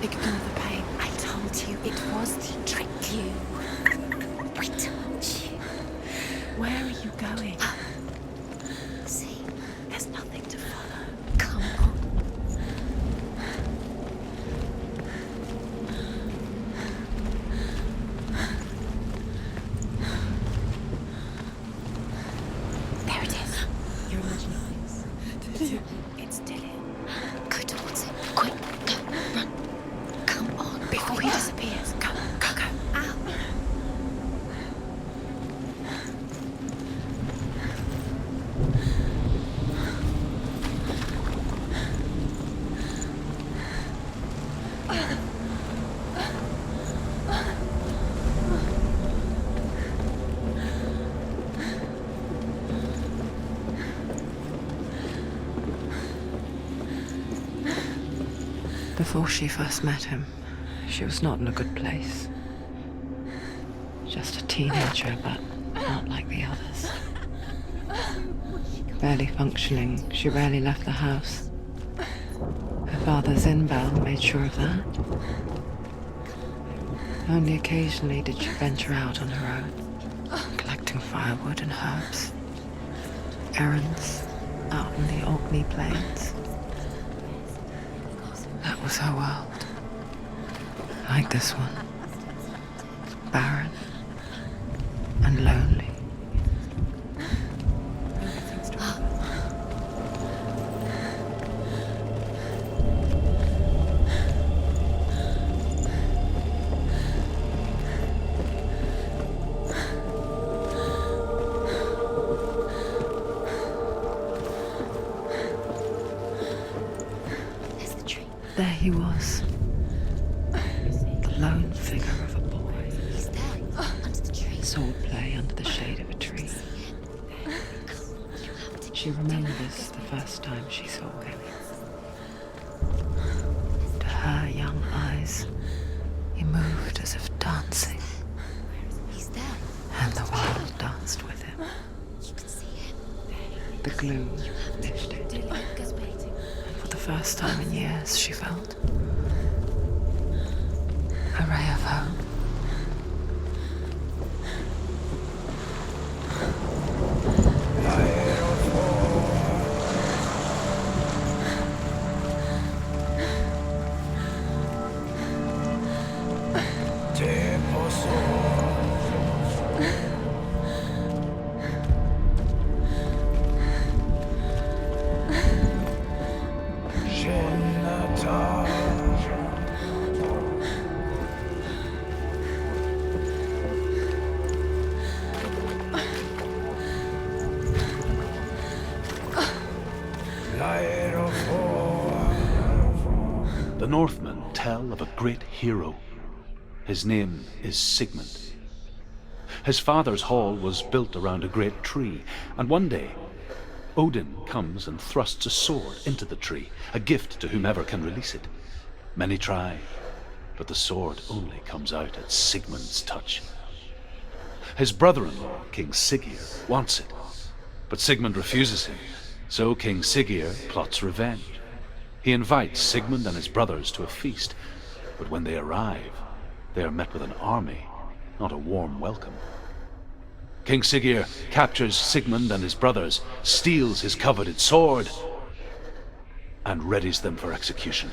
Ignore the pain. I told you it was to trick you. I told you. Where are you going? See, There's nothing to follow. come on. There it is. You're imagining things. It's Dilly. Go towards it. Quick, go, run. Come on, Before he disappears. Go, go, go. Ow. Before she first met him, she was not in a good place. Just a teenager, but not like the others. Barely functioning, she rarely left the house. Her father's in-bell made sure of that. Only occasionally did she venture out on her own, collecting firewood and herbs. Errands out in the Orkney Plains. That was her world. Like this one. Barren and lonely. There's the tree. There he was. The lone figure of a boy. He's there, under the tree. Swordplay under the shade of a tree. You have to. She remembers the first time she saw him. To her young eyes, he moved as if dancing, He's there. and the world danced with him. You can see him. The gloom lifted, and for the first time in years, she felt a ray of hope. The Northmen tell of a great hero. His name is Sigmund. His father's hall was built around a great tree, and one day Odin comes and thrusts a sword into the tree, a gift to whomever can release it. Many try, but the sword only comes out at Sigmund's touch. His brother-in-law, King Siggeir, wants it, but Sigmund refuses him, so King Siggeir plots revenge. He invites Sigmund and his brothers to a feast, but when they arrive, they are met with an army, not a warm welcome. King Siggeir captures Sigmund and his brothers, steals his coveted sword, and readies them for execution.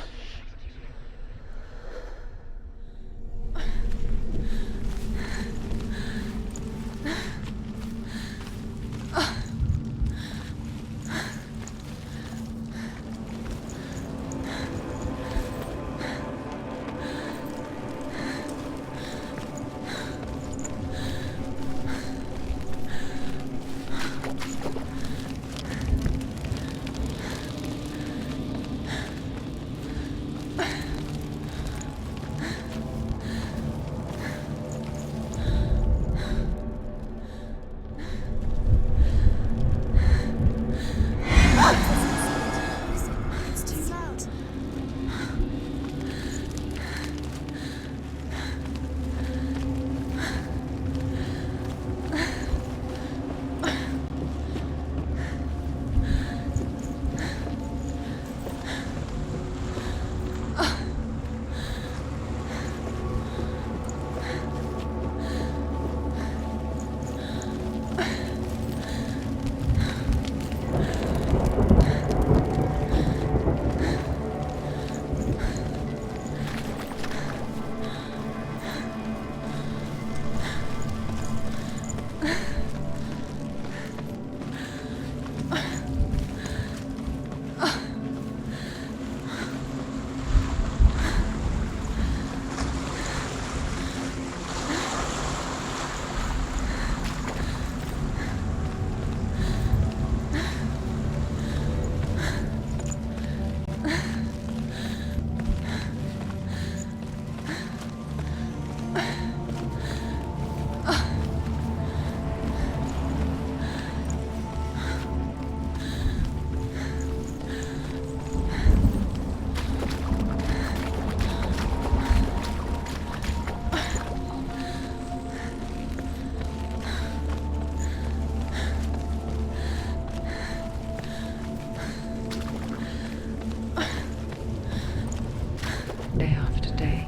Day after day,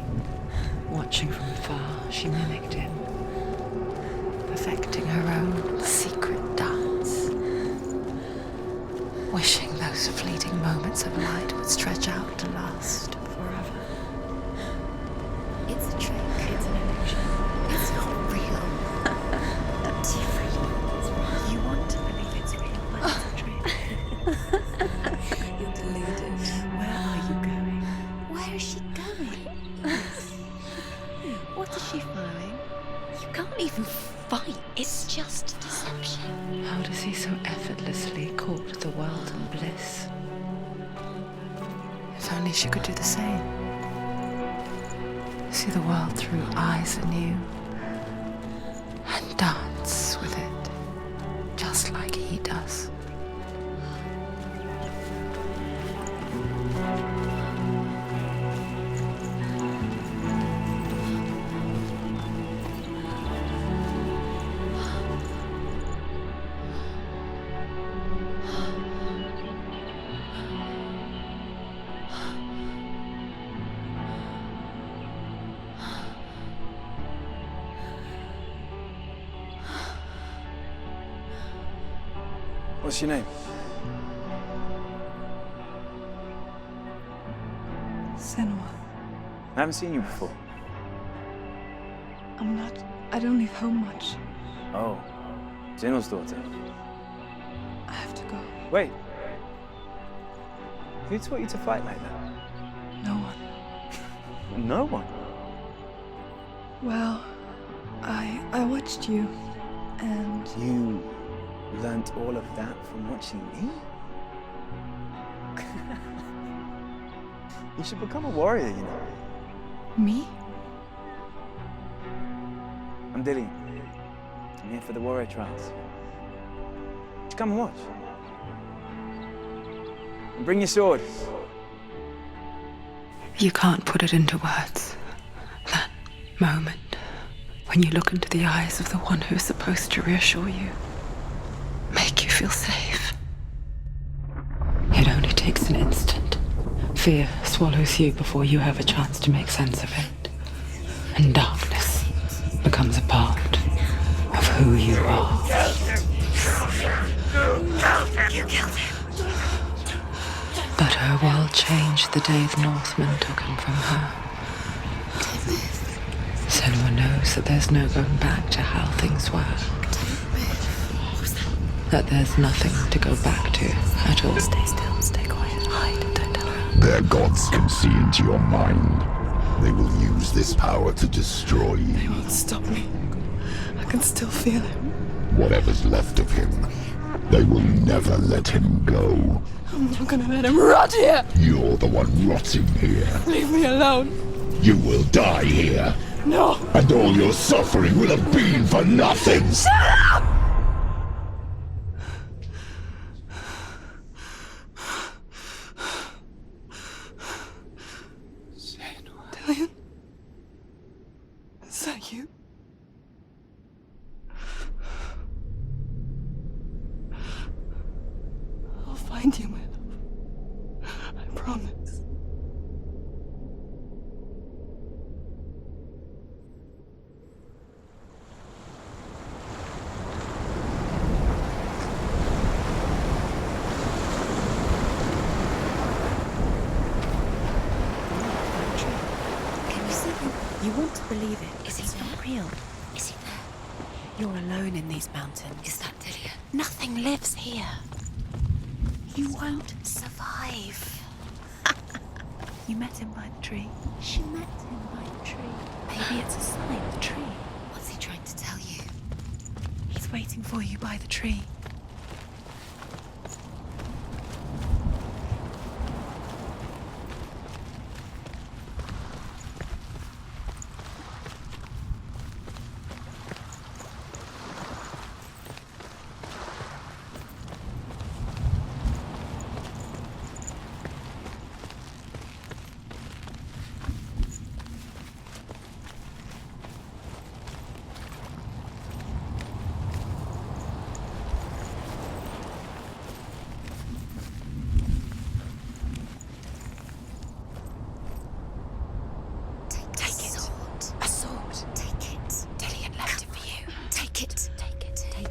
watching from afar, she mimicked him, perfecting her own secret dance, wishing those fleeting moments of light would stretch out to last forever. It's a trick. It's an illusion. It's not real. Do you really? You want to believe it's real, but it's a trick. You're deluded. Where are you going? Where is she going? What is she following? You can't even fight. It's just deception. How does he so effortlessly court the world and bliss? If only she could do the same. See the world through eyes anew and dance with it, just like he does. What's your name? Senua. I haven't seen you before. I don't leave home much. Oh, Zenua's daughter. I have to go. Wait. Who taught you to fight like that? No one. No one. Well, I watched you, and You learnt all of that from watching me? You should become a warrior, you know. me? I'm Dillian. I'm here for the warrior trials. Just come and watch. And bring your sword. You can't put it into words. That moment when you look into the eyes of the one who's supposed to reassure you, make you feel safe. It only takes an instant. Fear swallows you before you have a chance to make sense of it. And darkness becomes a part of who you are. You killed him. But her world changed the day the Northmen took him from her. Senua knows that there's no going back to how things were. That there's nothing to go back to at all. Stay still, stay quiet, hide, don't tell her. Their gods can see into your mind. They will use this power to destroy They you. won't stop me. I can still feel him. Whatever's left of him, they will never let him go. I'm not gonna let him rot here. You're the one rotting here. Leave me alone. You will die here, No. and all your suffering will have been for nothing. Dillian? Is that you? I'll find you, my love. I promise. Can you see him? You want to believe it. Is he not real? Is he there? You're alone in these mountains. Is that Dillian? Nothing lives here. You won't survive. You met him by the tree. She met him by the tree. Maybe it's a sign, the tree. What's he trying to tell you? He's waiting for you by the tree.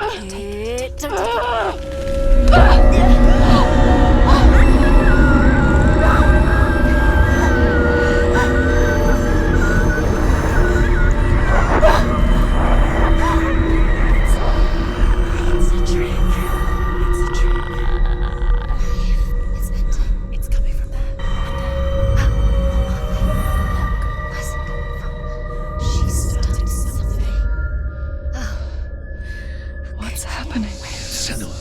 Take it. Don't take It's a trick. It's a trick. It's empty. It's coming from there. And where's it coming from? She's done something. What's happening? Senua,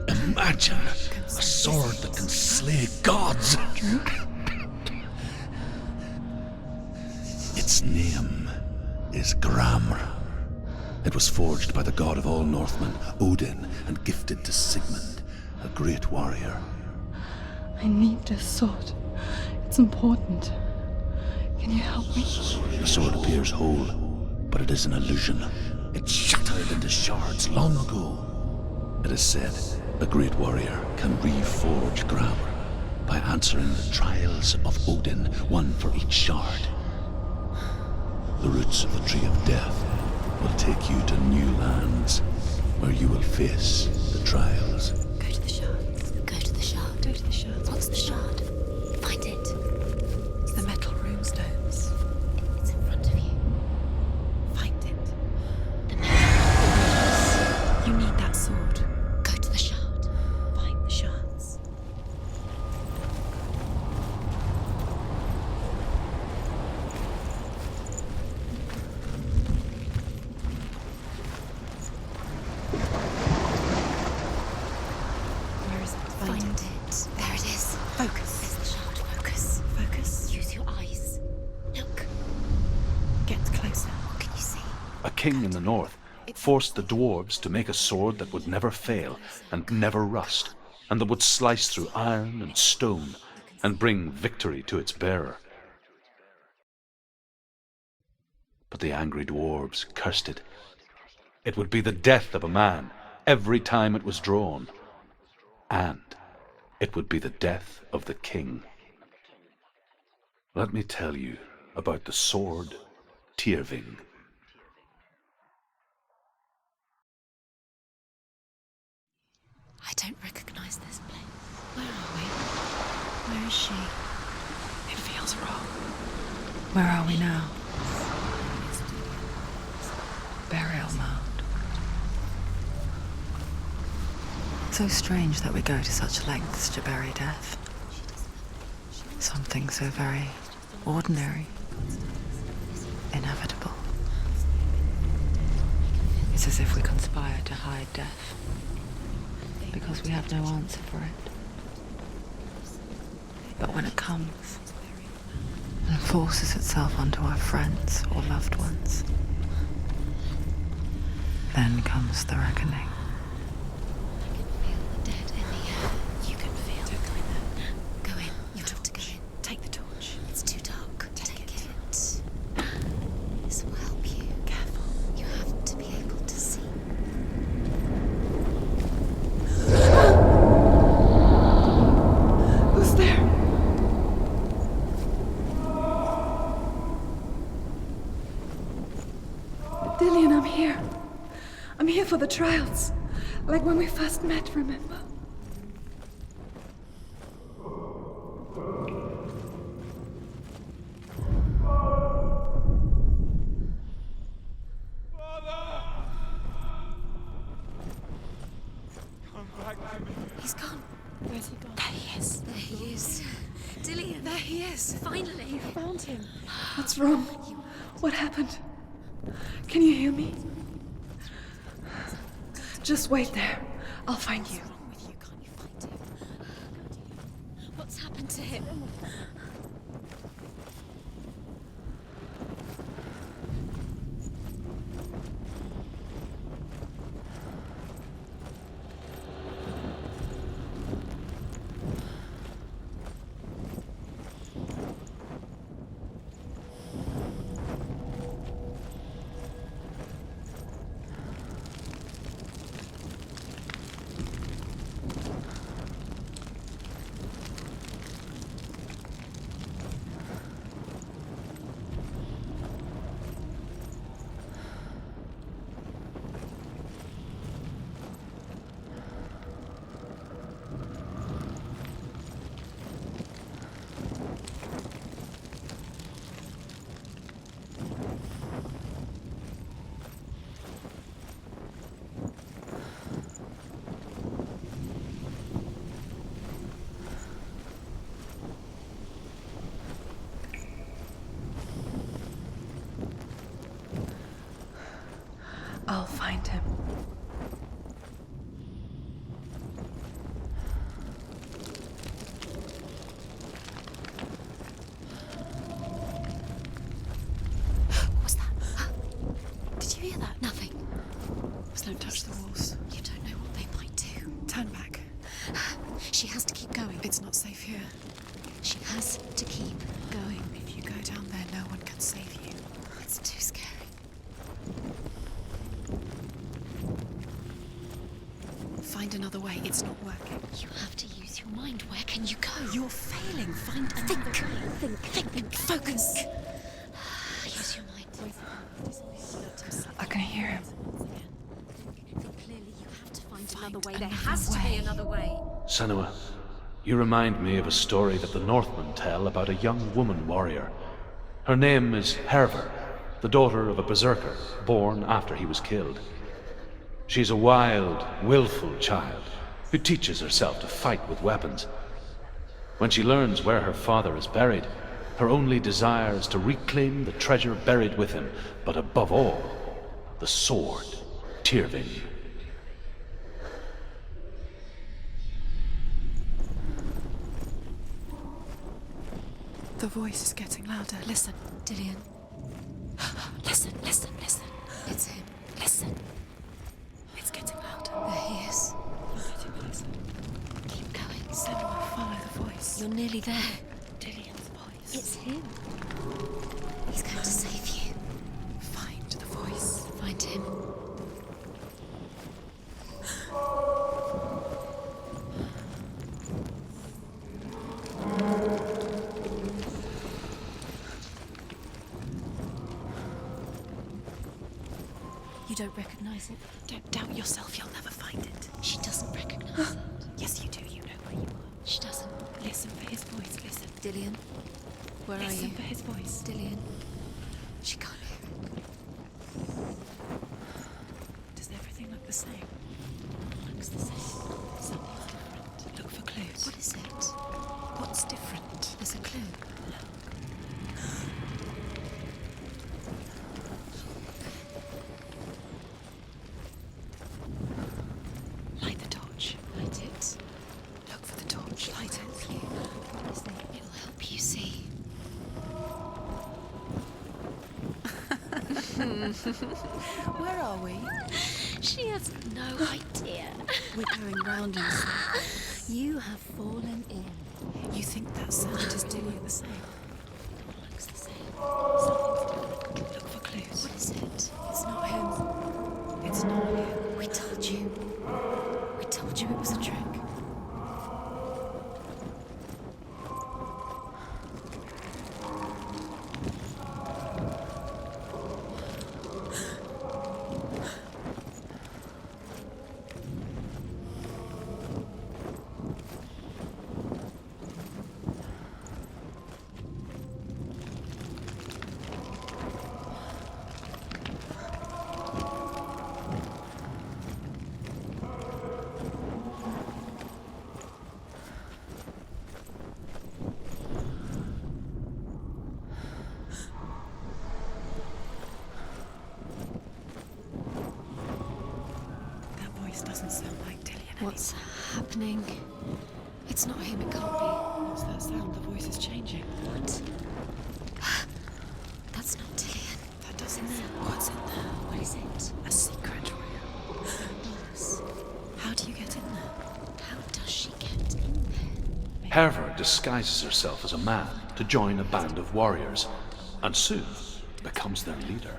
imagine a sword that can slay gods. Its name is Gramr. It was forged by the god of all Northmen, Odin, and gifted to Sigmund, a great warrior. I need this sword. It's important. Can you help me? The sword appears whole, but it is an illusion. It shattered into shards long ago. It is said a great warrior can reforge Gramr by answering the trials of Odin, one for each shard. The roots of the Tree of Death will take you to new lands where you will face the trials. Go to the shard. Go to the shard. Go to the shard. What's the shard? Find it. It's the metal runestones. It's in front of you. Find it. The metal. You need that sword. Go to the shard. Find the shards. Where is it? Find it. There it is. Focus. There's the shard. Focus. Focus. Use your eyes. Look. Get closer. What can you see? A king in the north forced the dwarves to make a sword that would never fail and never rust, and that would slice through iron and stone and bring victory to its bearer. But the angry dwarves cursed it. It would be the death of a man every time it was drawn, and it would be the death of the king. Let me tell you about the sword Tyrving. I don't recognize this place. Where are we? Where is she? It feels wrong. Where are we now? Burial mound. So strange that we go to such lengths to bury death. Something so very ordinary, inevitable. It's as if we conspire to hide death, because we have no answer for it. But when it comes and forces itself onto our friends or loved ones, then comes the reckoning. I can feel the dead in the air. You can feel. Don't go in there. Go in. You have to go in. Take the torch. It's too dark. Take it. This will help you. Careful. You have to be able to see. Who's there? Dillian, I'm here. I'm here for the trials. Like when we first met, remember? He's gone. Where's he gone? There he is. There he is. Dillian. There he is. Finally. Found him. What's wrong? What happened? Can you hear me? Just wait there. I'll find you. What's wrong with you? Can't you find him? What's happened to him? I'll find him. What was that? Did you hear that? Nothing. Don't touch the walls. You don't know what they might do. Turn back. She has to keep going. It's not safe here. She has to keep going. If you go down there, no one can save you. It's too scary. Find another way. It's not working. You have to use your mind. Where can you go? You're failing. Find another way. Think. Focus. Use your mind. I can hear him. Clearly, you have to find another way. another There has to be way. another way. Senua, you remind me of a story that the Northmen tell about a young woman warrior. Her name is Herver, the daughter of a berserker born after he was killed. She's a wild, willful child who teaches herself to fight with weapons. When she learns where her father is buried, her only desire is to reclaim the treasure buried with him, but above all, the sword, Tyrving. The voice is getting louder. Listen. Dillian. Listen. It's him. Listen. It's getting louder. There he is. You're getting closer. Keep going. Senua, follow the voice. You're nearly there. Dillian's voice. It's him. He's going to save you. Find the voice. Find him. You don't recognize it? Don't doubt yourself. You'll never find it. She doesn't recognize it. Yes, you do. You know where you are. She doesn't. Listen for his voice. Listen. Dillian, where are Listen you? for his voice. Dillian. She can't hear it. Does everything look the same? Looks the same. Something's different. Look for clues. What is it? What's different? There's a clue. Light the torch. Light it. Look for the torch. Light it. What is it? It'll help you see. Where are we? She has no idea. We're going round in circles. You have fallen in. You think that sound is doing the same? Looks the same. Something's different. Look for clues. What is it? It's not him. It's not him. We told you. We told you it was a trick. That voice doesn't sound like Dillian. What's happening? It's not him, it can't be. What's that sound? The voice is changing. What? That's not Dillian. That doesn't sound. What's in there? What is it? A secret room. Yes. How do you get in there? How does she get in there? Herver disguises herself as a man to join a band of warriors, and soon becomes their leader.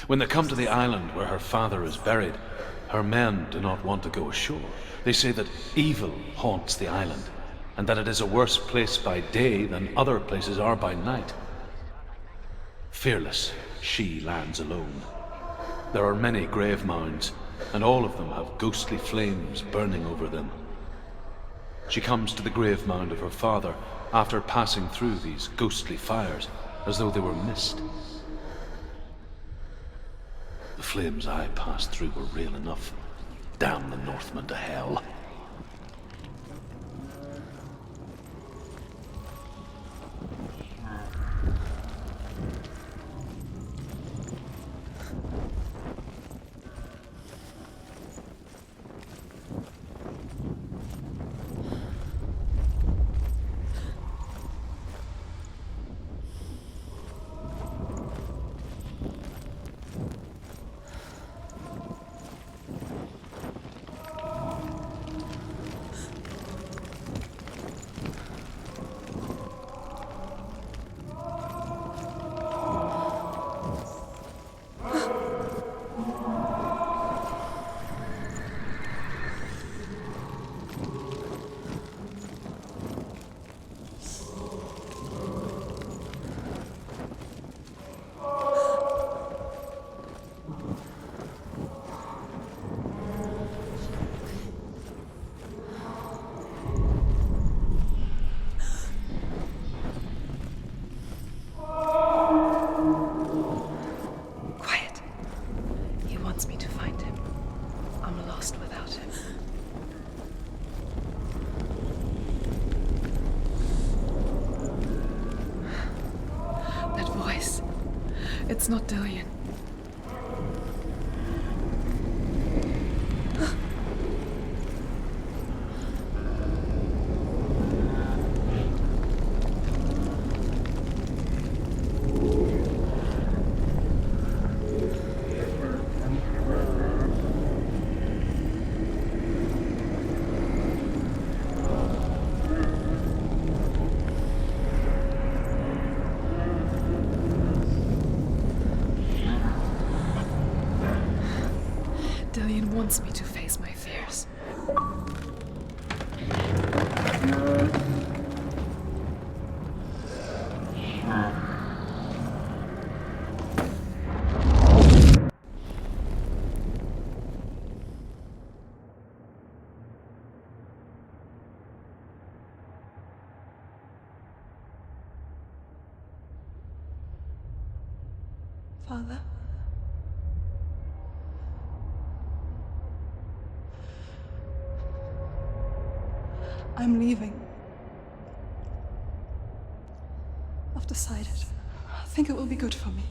When they come to the island where her father is buried, her men do not want to go ashore. They say that evil haunts the island, and that it is a worse place by day than other places are by night. Fearless, she lands alone. There are many grave mounds, and all of them have ghostly flames burning over them. She comes to the grave mound of her father after passing through these ghostly fires, as though they were mist. The flames I passed through were real enough. Damn the Northmen to hell. It's not Dillian. Dillian wants me to face my fears. Father? I'm leaving. I've decided. I think it will be good for me.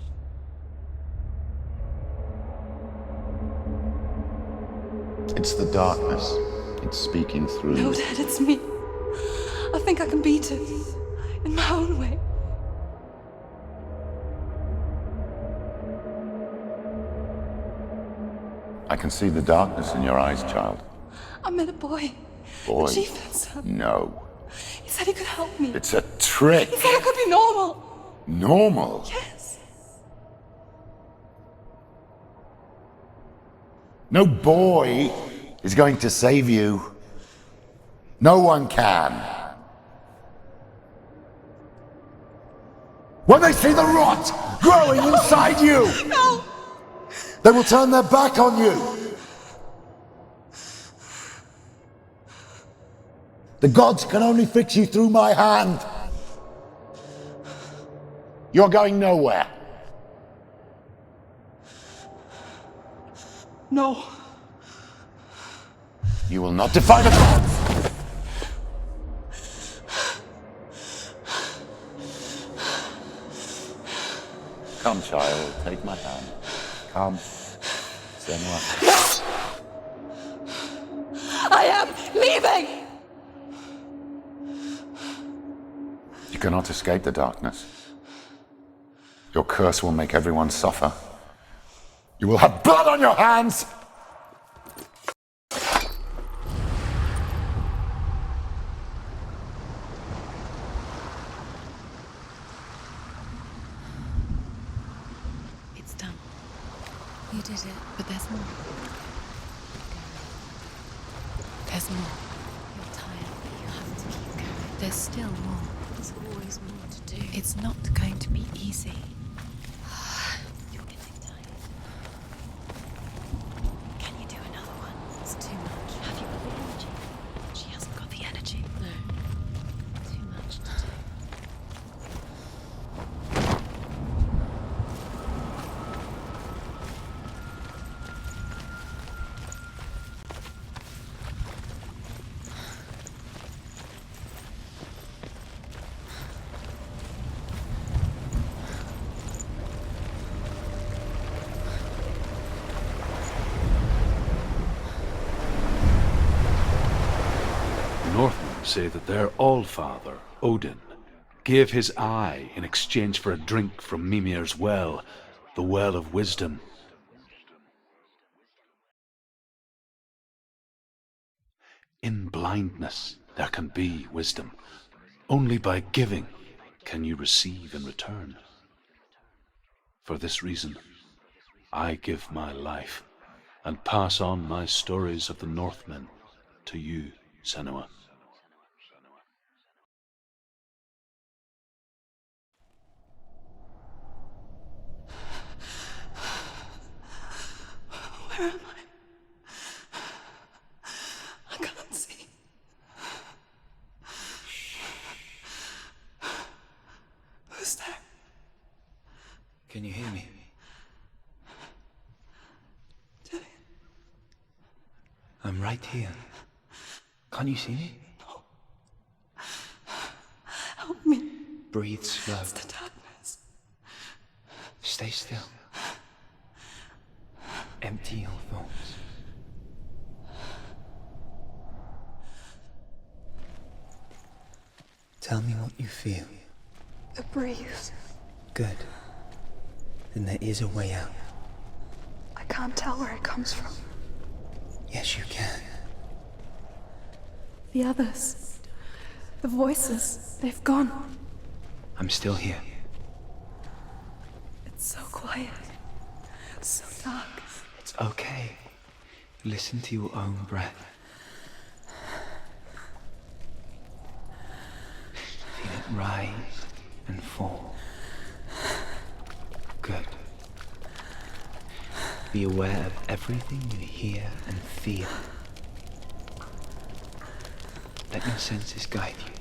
It's the darkness. It's speaking through No, you. Dad, it's me. I think I can beat it. In my own way. I can see the darkness in your eyes, child. I met a boy. Boy. The chief and son. No. He said he could help me. It's a trick. He said I could be normal. Normal. Yes. No boy is going to save you. No one can. When they see the rot growing inside you, No! they will turn their back on you. The gods can only fix you through my hand. You're going nowhere. No. You will not defy the gods. Come, child, take my hand. Come. Senua. I am leaving! You cannot escape the darkness. Your curse will make everyone suffer. You will have blood on your hands! It's done. You did it. But there's more. There's more. You're tired, but you have to keep going. There's still more. There's always more to do. It's not going to be easy. You're getting tired. Can you do another one? It's too much. Have you got the energy? She hasn't got the energy. No. Too much to do. Northmen say that their Allfather, Odin, gave his eye in exchange for a drink from Mimir's well, the Well of Wisdom. In blindness there can be wisdom. Only by giving can you receive in return. For this reason, I give my life and pass on my stories of the Northmen to you, Senua. Where am I? I can't see. Who's there? Can you hear me? Dillian? I'm right here. Can't you see me? No. Help me. Breathe slow. It's the darkness. Stay Stay still. Empty your thoughts. Tell me what you feel. The breeze. Good. Then there is a way out. I can't tell where it comes from. Yes, you can. The others. The voices. They've gone. I'm still here. It's so quiet. So dark. It's okay. Listen to your own breath. Feel it rise and fall. Good. Be aware of everything you hear and feel. Let your senses guide you.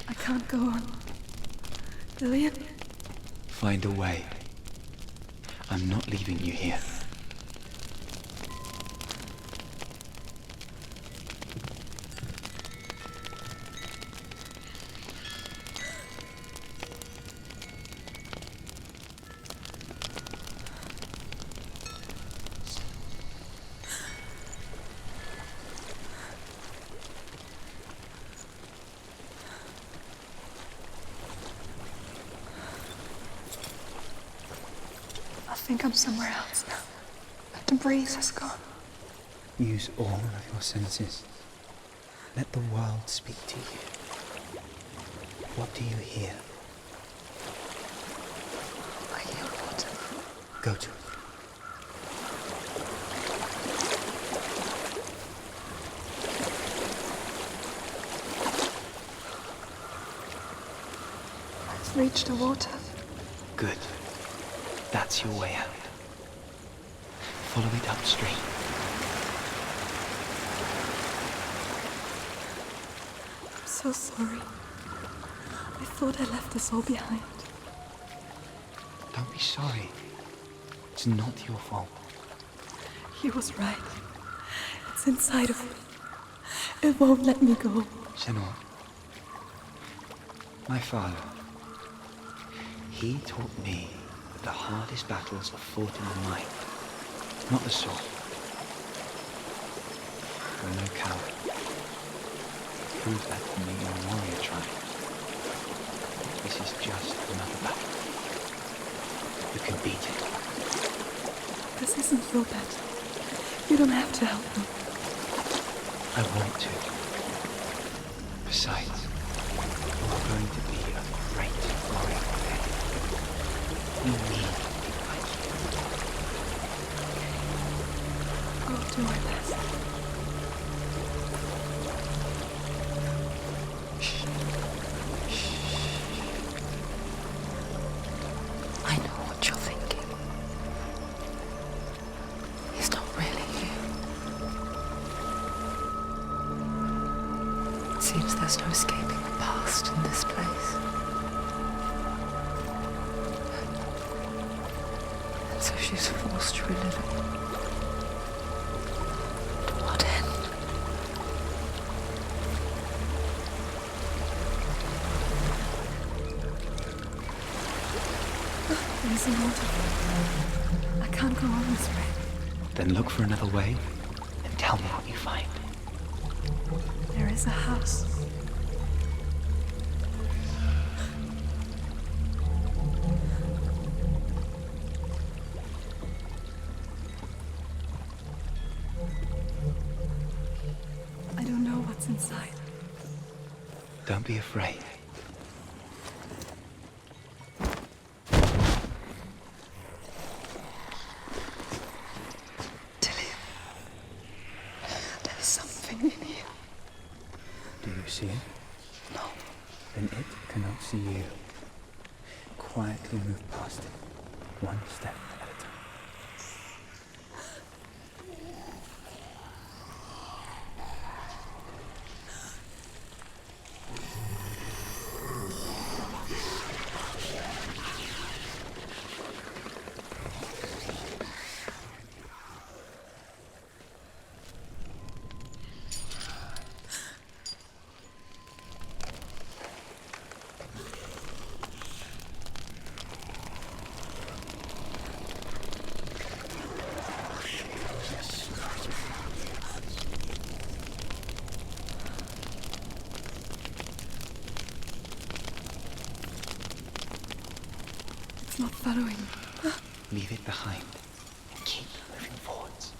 I can't go on. Lillian? Find a way. I'm not leaving you here. I think I'm somewhere else now. The breeze has gone. Use all of your senses. Let the world speak to you. What do you hear? I hear water. Go to it. I've reached the water. Good. That's your way out. Follow it upstream. I'm so sorry. I thought I left us all behind. Don't be sorry. It's not your fault. He was right. It's inside of me. It won't let me go. Senua. My father. He taught me that the hardest battles are fought in the mind, not the sword. You're no coward. Prove that to me in a warrior tribe. This is just another battle. You can beat it. This isn't your battle. You don't have to help me. I want to. Besides, you're going to be a great warrior today. You need to fight. I'll do my best. I know what you're thinking. He's not really you. It seems there's no escaping the past in this place. And so she's forced to relive it. To what end? There's a water. I can't go on this way. Then look for another way and tell me what you find. There is a house. I don't know what's inside. Don't be afraid. Dillian, there's something in here. Do you see it? No. Then it cannot see you. Quietly move past it, one step at a time. following me. Leave it behind and keep moving forwards.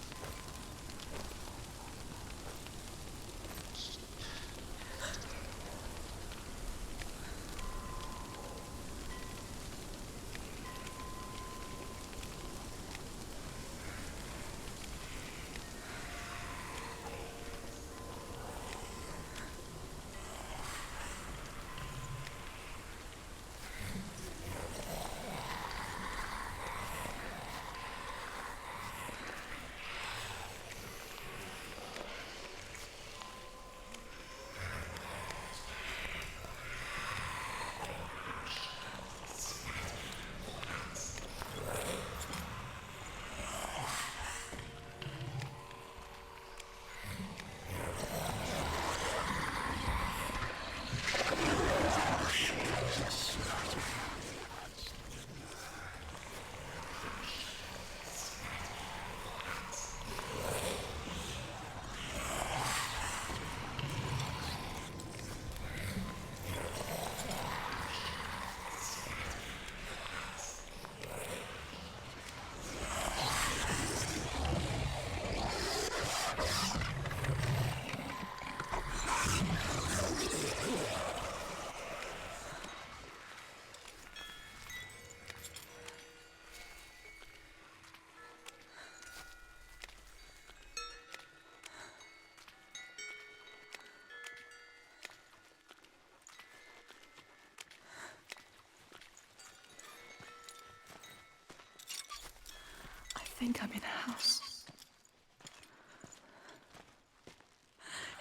I think I'm in a house.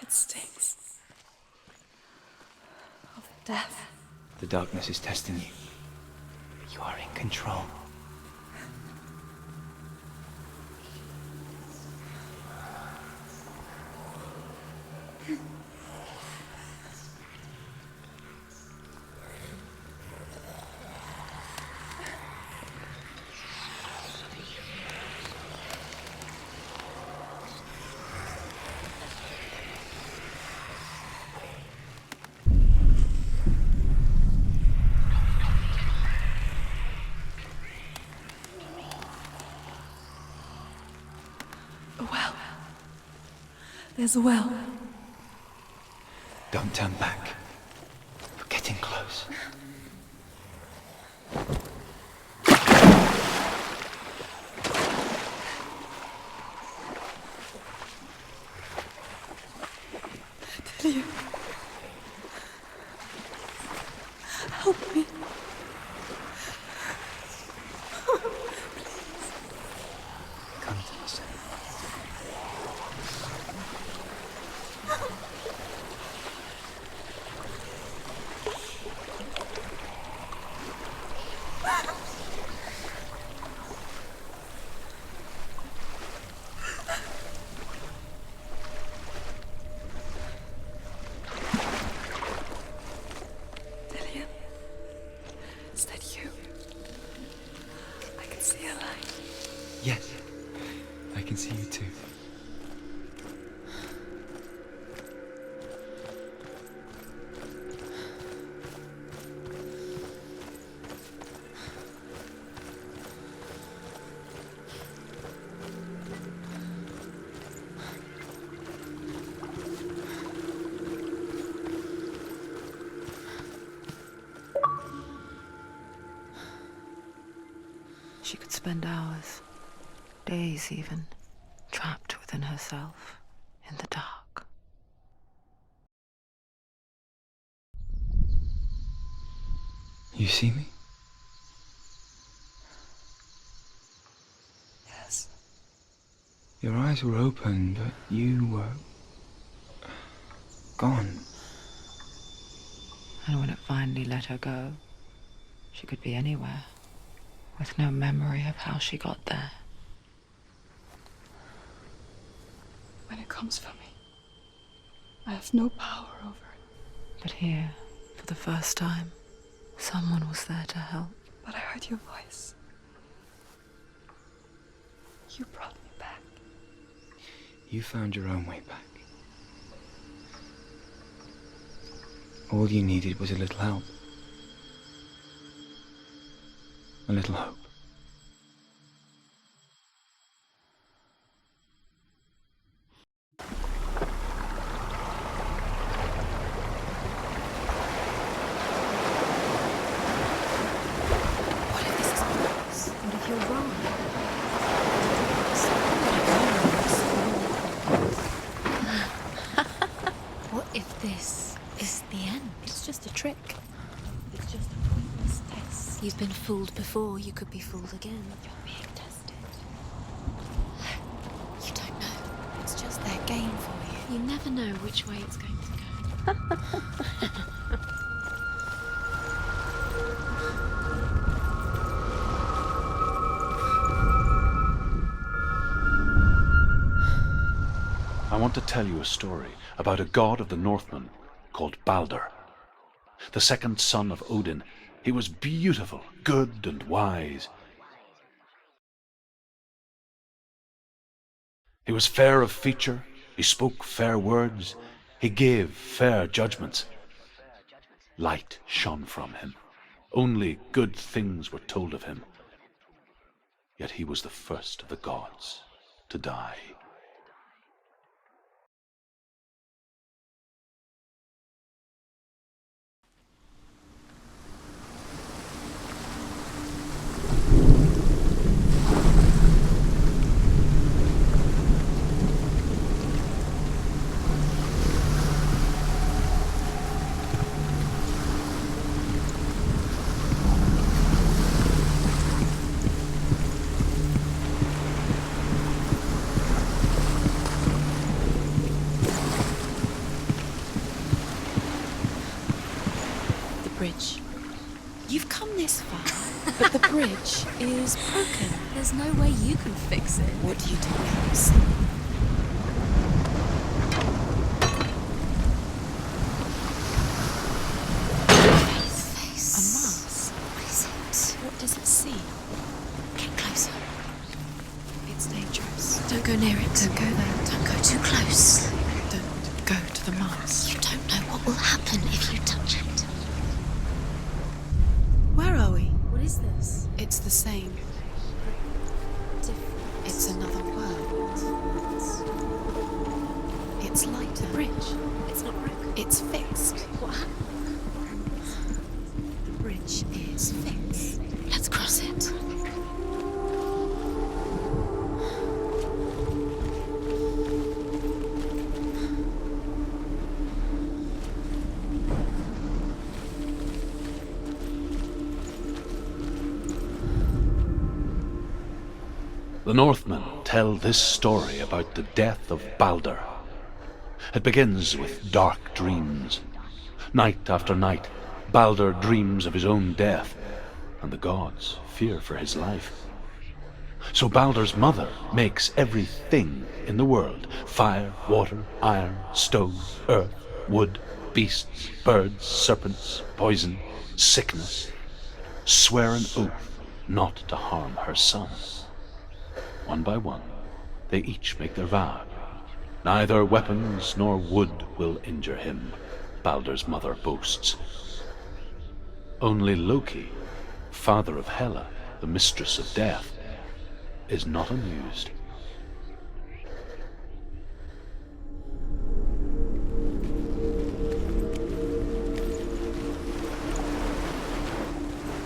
It stinks of death. The darkness is testing you. You are in control. A well. There's a well. Don't turn back. You're getting close. Delia. Help me. Come to the center. Delia. Is that you? I can see a light. Yes, I can see you too. She could spend hours, days even, trapped within herself, in the dark. You see me? Yes. Your eyes were open, but you were gone. And when it finally let her go, she could be anywhere, with no memory of how she got there. When it comes for me, I have no power over it. But here, for the first time, someone was there to help. But I heard your voice. You brought me back. You found your own way back. All you needed was a little help. A little hope. What if this is bogus? What if you're wrong? What if this is the end? It's just a trick. It's just a pointless test. You've been fooled before, you could be fooled again. You're being tested. You don't know. It's just their game for you. You never know which way it's going to go. I want to tell you a story about a god of the Northmen called Balder. The second son of Odin, he was beautiful, good, and wise. He was fair of feature, he spoke fair words, he gave fair judgments. Light shone from him. Only good things were told of him. Yet he was the first of the gods to die. Bridge. You've come this far, but the bridge is broken. There's no way you can fix it. What do you do next? Face. A mask. What is it? What does it see? Get closer. It's dangerous. Don't go near it. Don't go there. Don't go too close. Don't go to the mask. You don't know what will happen if you touch it. Where are we? What is this? It's the same. Different. It's another world. It's like the bridge. It's not broken. It's fixed. What happened? The bridge is fixed. Let's cross it. The Northmen tell this story about the death of Balder. It begins with dark dreams. Night after night, Balder dreams of his own death, and the gods fear for his life. So Balder's mother makes everything in the world: fire, water, iron, stone, earth, wood, beasts, birds, serpents, poison, sickness, swear an oath not to harm her son. One by one, they each make their vow. Neither weapons nor wood will injure him, Balder's mother boasts. Only Loki, father of Hela, the mistress of death, is not amused.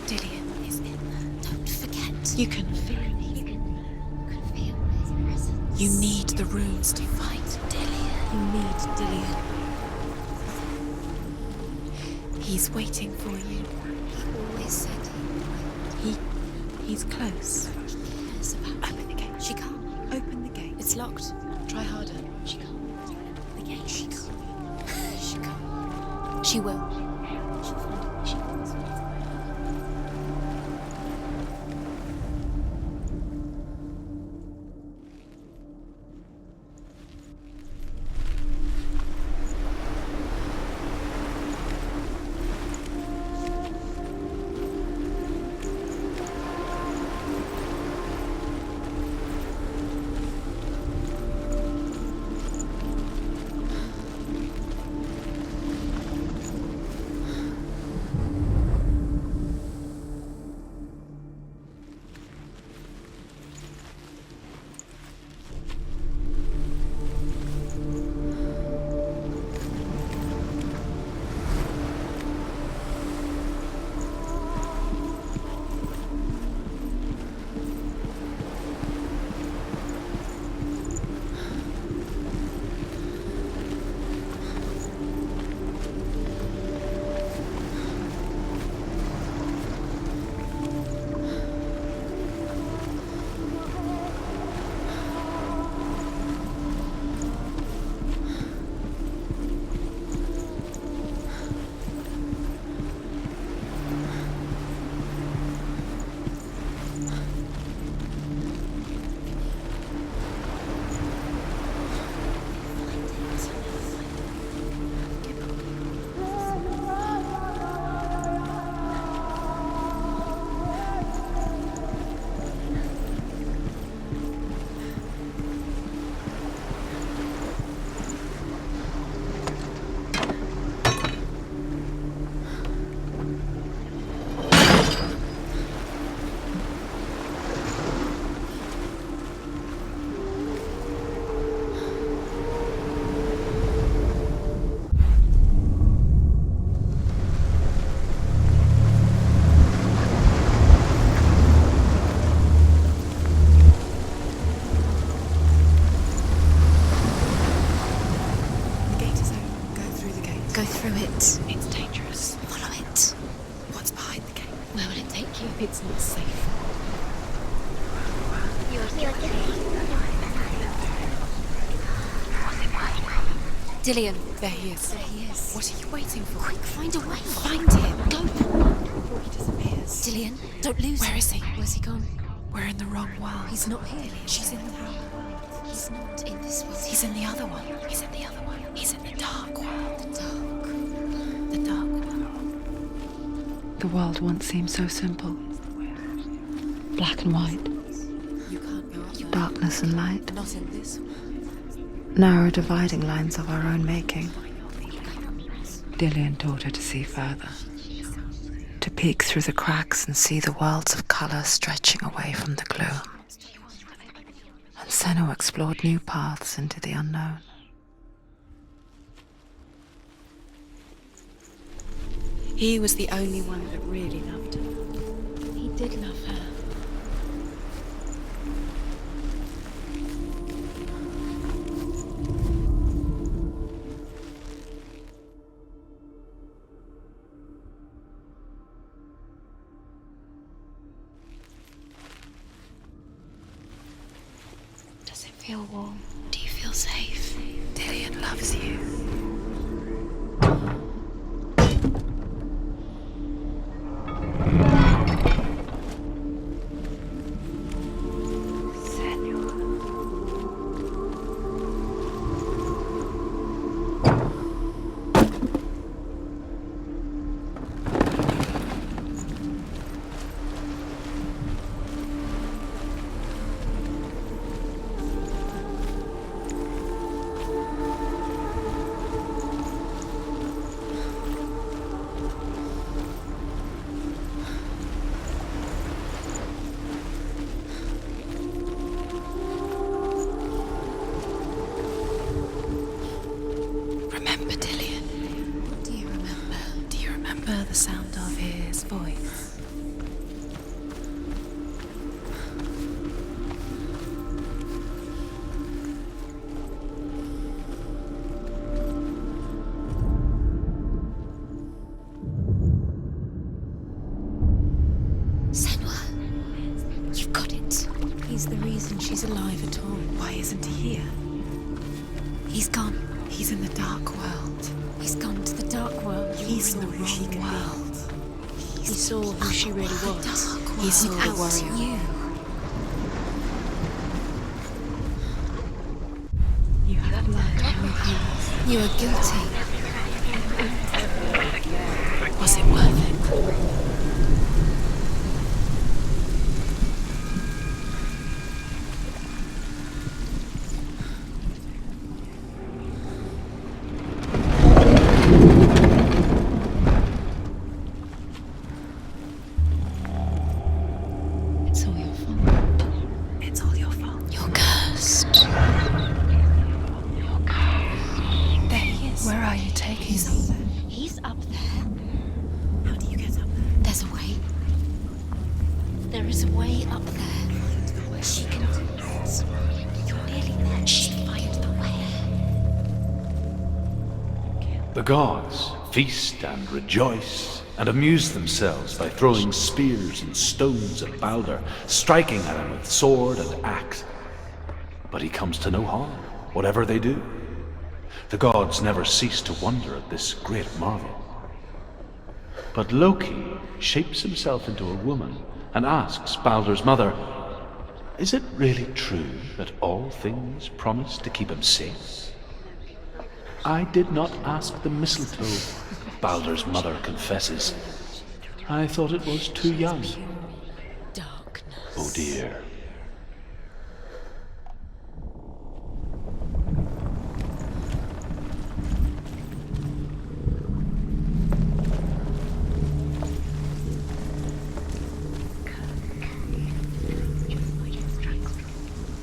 Dillion is in there. Don't forget. You can feel it. You can feel his presence. You need the runes to fight Dillion. You need Dillion. He's waiting for you. He always said he would. He's close. He cares about Open the gate. She can't. Open the gate. It's locked. Try harder. She can't. The gate. She can't. She can't. She will. She'll find it. She will. Dillion. There he is. There he is. What are you waiting for? Quick, find a way. Find him. Go. Before he disappears. Dillion, don't lose him. Where is he? Where's he gone? We're in the wrong world. He's not here. She's in the wrong world. He's not in this world. He's in the other one. He's in the other one. He's in the dark world. The dark. The dark world. The world once seemed so simple. Black and white, You can't go up there. darkness and light. Not in this world. Narrow dividing lines of our own making. Dillion taught her to see further. To peek through the cracks and see the worlds of colour stretching away from the gloom. And Senua explored new paths into the unknown. He was the only one that really loved her. He did love her. Does it feel warm? Do you feel safe? Dillion loves you. Remember Dillion? What do you remember? Do you remember the sound of his voice? Senua, you've got it. He's the reason she's alive at all. Why isn't he here? He's gone. He's in the dark world. He's gone to the dark world. He's in the wrong world. He saw who she really was. He saw the Without warrior. you. You have blood on your hands. You are guilty. Was it worth it? It's all your fault. It's all your fault. You're cursed. There he is. Where are you taking He's him? up there. He's up there. How do you get up there? There's a way. There is a way up there. She can do it. You're nearly there. She'll find the way. The gods feast and rejoice and amuse themselves by throwing spears and stones at Balder, striking at him with sword and axe. But he comes to no harm, whatever they do. The gods never cease to wonder at this great marvel. But Loki shapes himself into a woman and asks Balder's mother, "Is it really true that all things promise to keep him safe?" "I did not ask the mistletoe," Balder's mother confesses. "I thought it was too young." Darkness. Oh dear.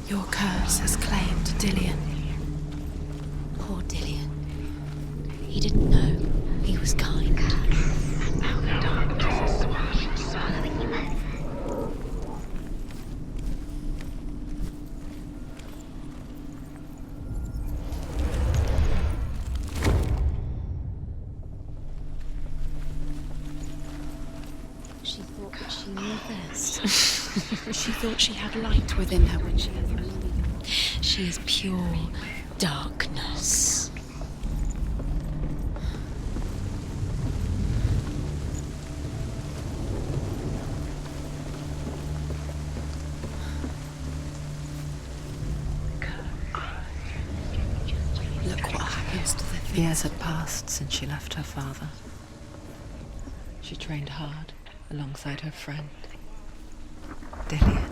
Your curse has claimed Dillion. Poor Dillion. He didn't know. He was kind. She thought that she knew best. She thought she had light within her when she left me. She is pure darkness. Look what happens to the thing. Years had passed since she left her father. She trained hard alongside her friend, Dillian.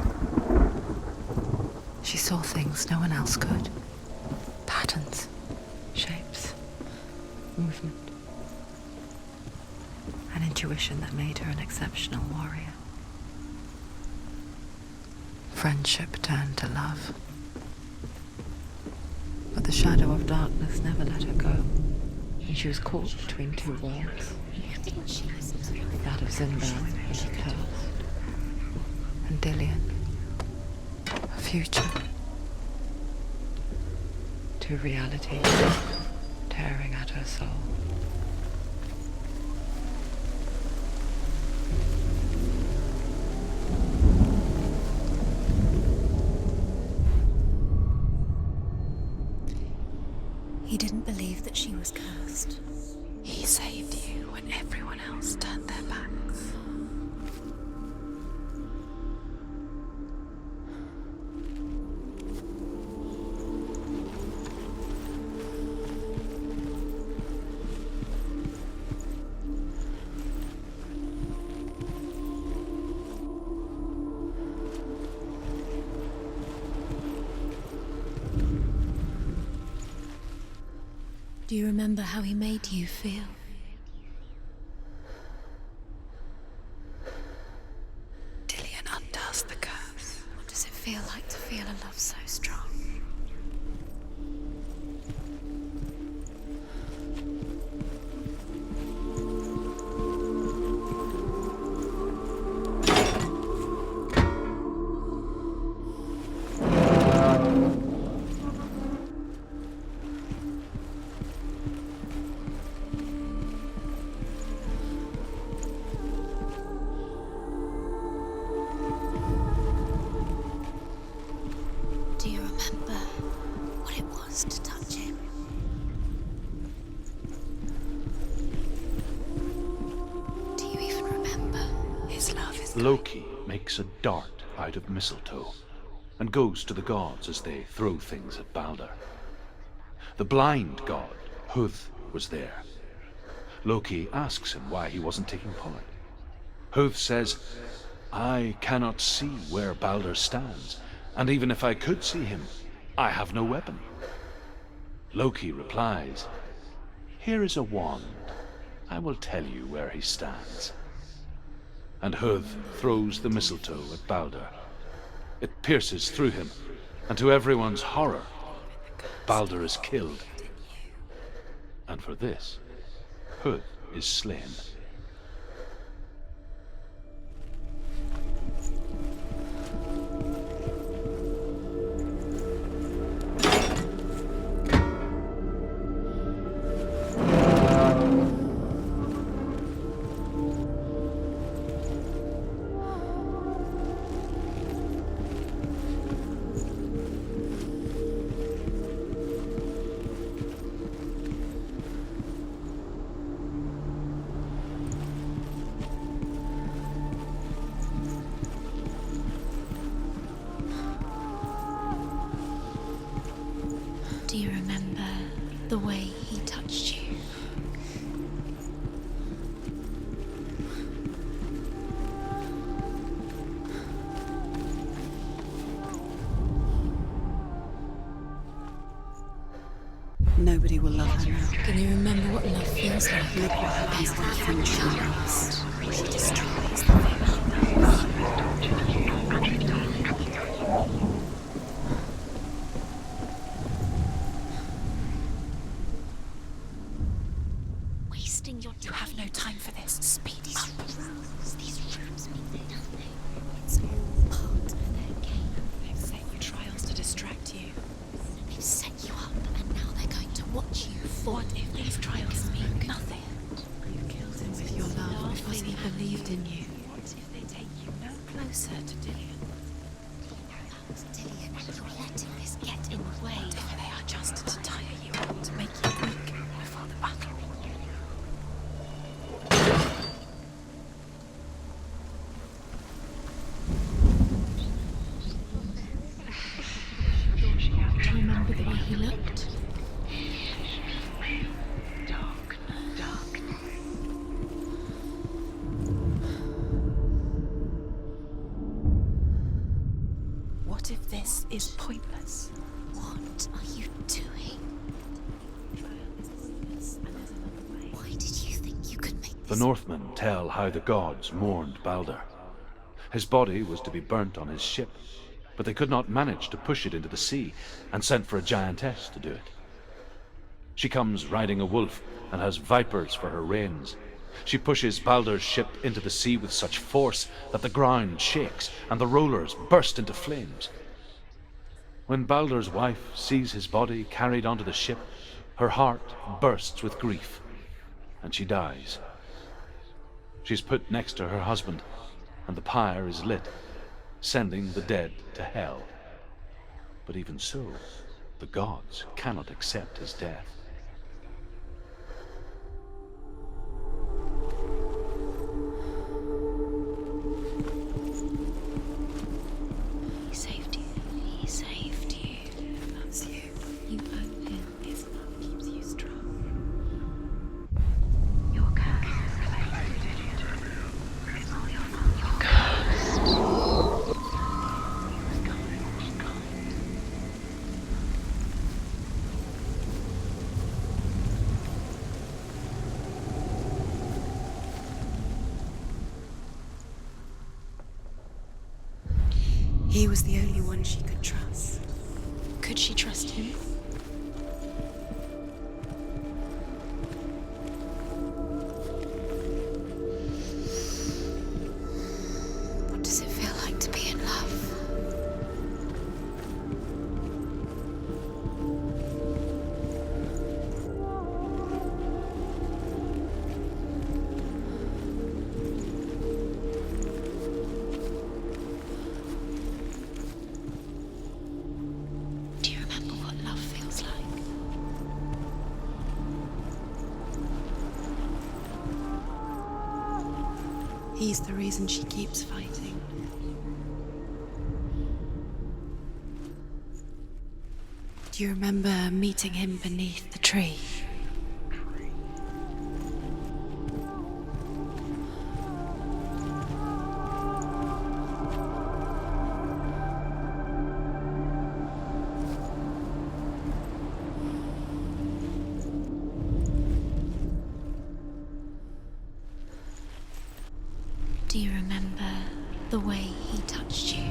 She saw things no one else could. Patterns, shapes, movement. An intuition that made her an exceptional warrior. Friendship turned to love. But the shadow of darkness never let her go, and she was caught between two worlds. That of Zinban and her past, and Dillian, her future. Two realities tearing at her soul. He didn't believe that she was cursed. He saved you when everyone else turned their backs. Do you remember how he made you feel? Dillian undoes the curse. What does it feel like to feel a love so strong? Do you remember what it was to touch him? Do you even remember? His love is Loki makes a dart out of mistletoe and goes to the gods as they throw things at Balder. The blind god, Huth, was there. Loki asks him why he wasn't taking part. Huth says, "I cannot see where Balder stands, and even if I could see him, I have no weapon." Loki replies, "Here is a wand. I will tell you where he stands." And Huth throws the mistletoe at Balder. It pierces through him, and to everyone's horror, Balder is killed. And for this, Huth is slain. Do you remember the way he touched you? Nobody will love her now. Can you remember what love feels like? Look what happens when a friendship ends. She destroys the thing. Wasting your time. You have no time for this. Speed up. These rooms mean nothing. It's all part of their game. They've set you trials to distract you. They've set you up, and now they're going to watch you fall. What if these trials mean nothing? You killed him with your love because he believed in you. What if they take you no closer to Dillian? with the way he looked? What if this is pointless? What are you doing? Why did you think you could make The this? Northmen tell how the gods mourned Balder. His body was to be burnt on his ship, but they could not manage to push it into the sea, and sent for a giantess to do it. She comes riding a wolf and has vipers for her reins. She pushes Balder's ship into the sea with such force that the ground shakes and the rollers burst into flames. When Balder's wife sees his body carried onto the ship, her heart bursts with grief, and she dies. She's put next to her husband, and the pyre is lit, sending the dead to hell. But even so, the gods cannot accept his death. He saved you. He saved you. He loves you. You owe him. His love keeps you strong. Your curse is related to it. It's all your fault. You're cursed. He was the only one she could trust. Could she trust him? What does it feel like to be in love? Do you remember what love feels like? He's the reason she keeps fighting. Do you remember meeting him beneath the tree? Do you remember the way he touched you?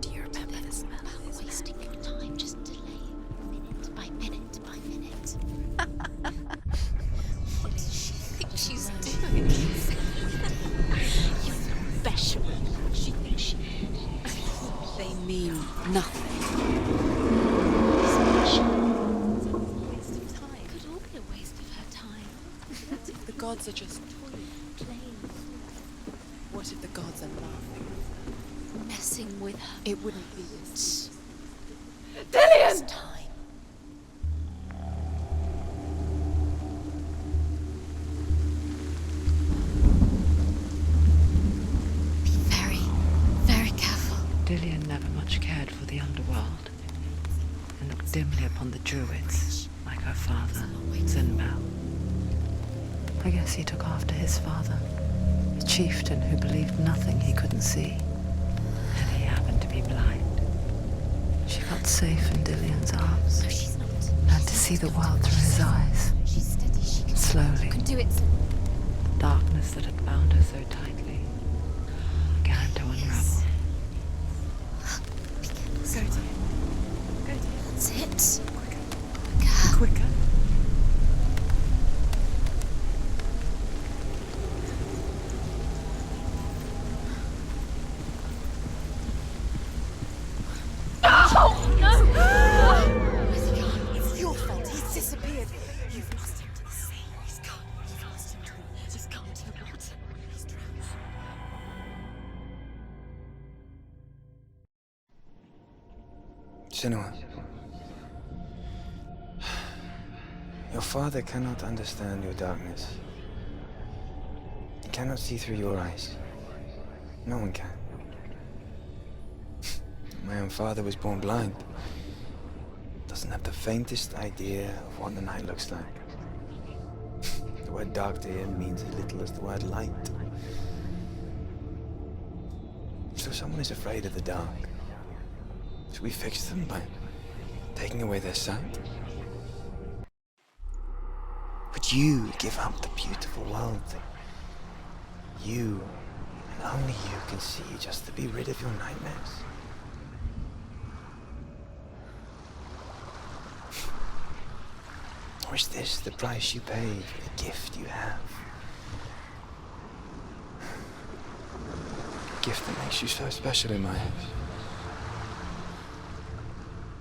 Do you remember the smell of his About wasting your time, just delaying minute by minute by minute. What does she think she's doing? You special. She thinks she They mean nothing. could all be a waste of her time. The gods are just Playing, What if the gods are laughing? messing with her. It wouldn't be this. This time. Be very, very careful. Dillian never much cared for the underworld, and looked dimly upon the druids, like her father, Zinbel. I guess he took after his father, a chieftain who believed nothing he couldn't see, and he happened to be blind. She felt safe in Dillian's arms, No, she's not. learned to see the world through his eyes. She's steady. She can Slowly, can do it. darkness that had bound her so tightly began to unravel. Go to him. Go to him. That's it. Quicker. It's your fault. He's disappeared. You've lost him to the sea. He's gone. You've lost him to the... He's gone to the water. He's drowned. Senua. Your father cannot understand your darkness. He cannot see through your eyes. No one can. My own father was born blind. Doesn't have the faintest idea of what the night looks like. The word dark to him means as little as the word light. So someone is afraid of the dark. Should we fix them by taking away their sight? Would you give up the beautiful world that you, and only you, can see just to be rid of your nightmares? Or is this the price you pay for the gift you have? A gift that makes you so special in my eyes.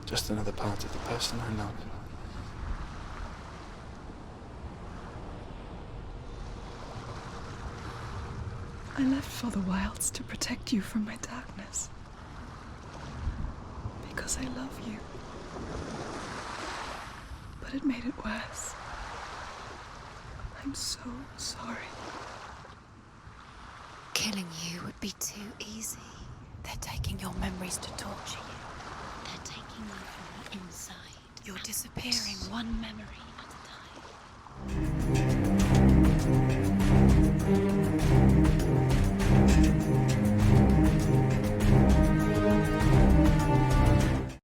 Just another part of the person I love. I left for the wilds to protect you from my darkness. Because I love you. But it made it worse. I'm so sorry. Killing you would be too easy. They're taking your memories to torture you. They're taking you from the inside. You're disappearing one memory